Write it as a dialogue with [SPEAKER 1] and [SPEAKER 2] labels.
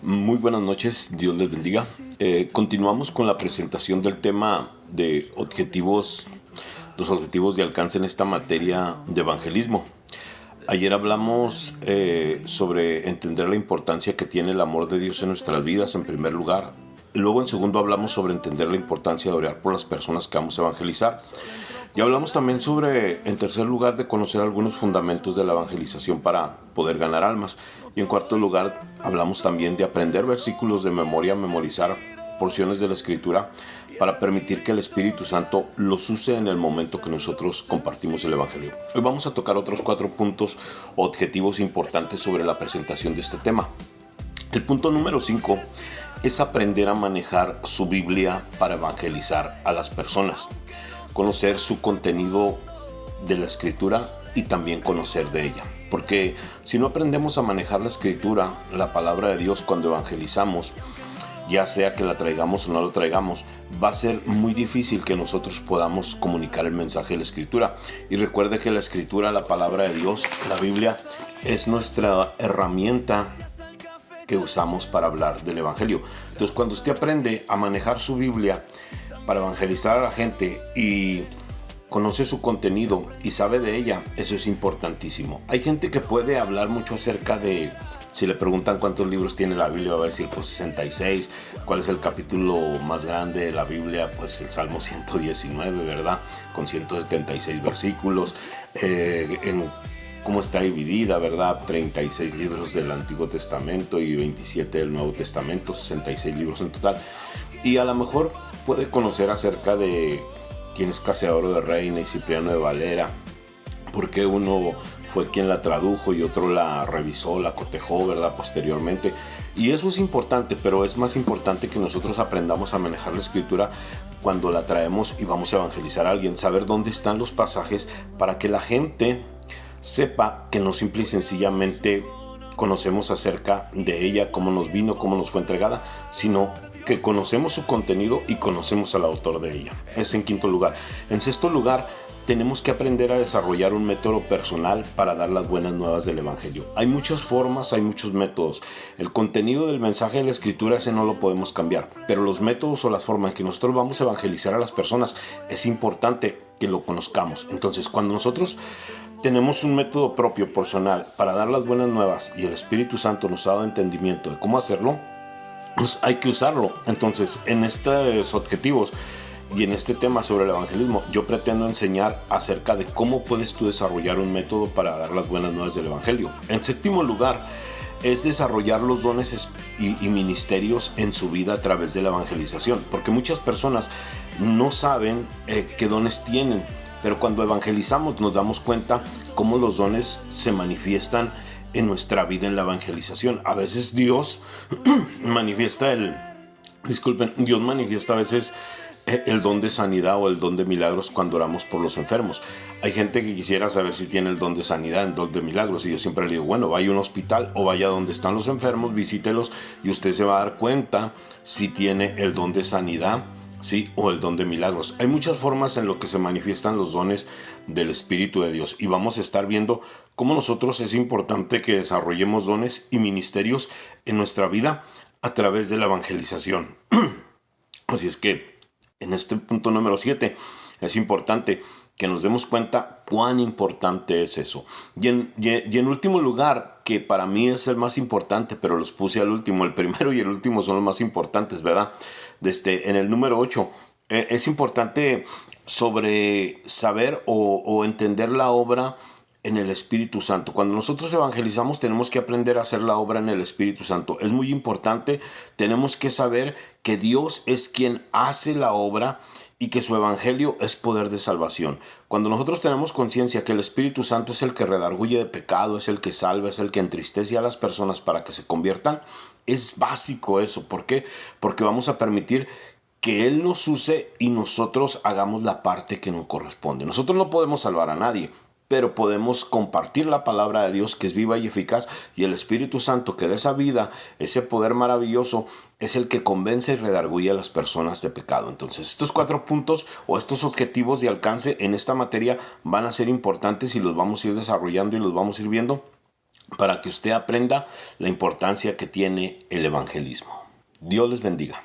[SPEAKER 1] Muy buenas noches, Dios les bendiga. Continuamos con la presentación del tema de objetivos, los objetivos de alcance en esta materia de evangelismo. Ayer hablamos sobre entender la importancia que tiene el amor de Dios en nuestras vidas en primer lugar. Y luego en segundo hablamos sobre entender la importancia de orar por las personas que vamos a evangelizar. Y hablamos también sobre, en tercer lugar, de conocer algunos fundamentos de la evangelización para poder ganar almas. Y en cuarto lugar, hablamos también de aprender versículos de memoria, memorizar porciones de la Escritura para permitir que el Espíritu Santo los use en el momento que nosotros compartimos el Evangelio. Hoy vamos a tocar otros 4 puntos o objetivos importantes sobre la presentación de este tema. El punto número 5 es aprender a manejar su Biblia para evangelizar a las personas. Conocer su contenido de la Escritura y también conocer de ella. Porque si no aprendemos a manejar la Escritura, la palabra de Dios cuando evangelizamos, ya sea que la traigamos o no la traigamos, va a ser muy difícil que nosotros podamos comunicar el mensaje de la Escritura. Y recuerde que la Escritura, la palabra de Dios, la Biblia, es nuestra herramienta que usamos para hablar del Evangelio. Entonces, cuando usted aprende a manejar su Biblia para evangelizar a la gente y conoce su contenido y sabe de ella, eso es importantísimo. Hay gente que puede hablar mucho acerca de, si le preguntan cuántos libros tiene la Biblia, va a decir pues 66. ¿Cuál es el capítulo más grande de la Biblia? Pues el Salmo 119, ¿verdad? Con 176 versículos. Cómo está dividida, ¿verdad? 36 libros del Antiguo Testamento y 27 del Nuevo Testamento, 66 libros en total. Y a lo mejor puede conocer acerca de quién es Casiodoro de Reina y Cipriano de Valera, porque uno fue quien la tradujo y otro la revisó, la cotejó, ¿verdad? Posteriormente. Y eso es importante, pero es más importante que nosotros aprendamos a manejar la Escritura cuando la traemos y vamos a evangelizar a alguien. Saber dónde están los pasajes para que la gente sepa que no simple y sencillamente conocemos acerca de ella, cómo nos vino, cómo nos fue entregada, sino que conocemos su contenido y conocemos al autor de ella. Es en quinto lugar. En sexto lugar, tenemos que aprender a desarrollar un método personal para dar las buenas nuevas del Evangelio. Hay muchas formas, hay muchos métodos. El contenido del mensaje de la Escritura, ese no lo podemos cambiar, pero los métodos o las formas en que nosotros vamos a evangelizar a las personas, es importante que lo conozcamos. Entonces, cuando nosotros tenemos un método propio, personal, para dar las buenas nuevas y el Espíritu Santo nos ha dado entendimiento de cómo hacerlo, pues hay que usarlo. Entonces, en estos objetivos y en este tema sobre el evangelismo, yo pretendo enseñar acerca de cómo puedes tú desarrollar un método para dar las buenas nuevas del Evangelio. En séptimo lugar, es desarrollar los dones y ministerios en su vida a través de la evangelización, porque muchas personas no saben qué dones tienen, pero cuando evangelizamos nos damos cuenta cómo los dones se manifiestan en nuestra vida en la evangelización. A veces Dios manifiesta Dios manifiesta a veces el don de sanidad o el don de milagros cuando oramos por los enfermos. Hay gente que quisiera saber si tiene el don de sanidad, el don de milagros, y yo siempre le digo, bueno, vaya a un hospital o vaya donde están los enfermos, visítelos y usted se va a dar cuenta si tiene el don de sanidad, sí, o el don de milagros. Hay muchas formas en lo que se manifiestan los dones del Espíritu de Dios y vamos a estar viendo cómo nosotros es importante que desarrollemos dones y ministerios en nuestra vida a través de la evangelización. Así es que en este punto número 7 es importante que nos demos cuenta cuán importante es eso. Y en último lugar, que para mí es el más importante, pero los puse al último, el primero y el último son los más importantes, ¿verdad? En el número 8, es importante sobre saber o entender la obra en el Espíritu Santo. Cuando nosotros evangelizamos tenemos que aprender a hacer la obra en el Espíritu Santo. Es muy importante, tenemos que saber que Dios es quien hace la obra y que su evangelio es poder de salvación. Cuando nosotros tenemos conciencia que el Espíritu Santo es el que redarguye de pecado, es el que salva, es el que entristece a las personas para que se conviertan, es básico eso. ¿Por qué? Porque vamos a permitir que Él nos use y nosotros hagamos la parte que nos corresponde. Nosotros no podemos salvar a nadie, pero podemos compartir la palabra de Dios que es viva y eficaz, y el Espíritu Santo que da esa vida, ese poder maravilloso, es el que convence y redarguye a las personas de pecado. Entonces, estos 4 puntos o estos objetivos de alcance en esta materia van a ser importantes y los vamos a ir desarrollando y los vamos a ir viendo para que usted aprenda la importancia que tiene el evangelismo. Dios les bendiga.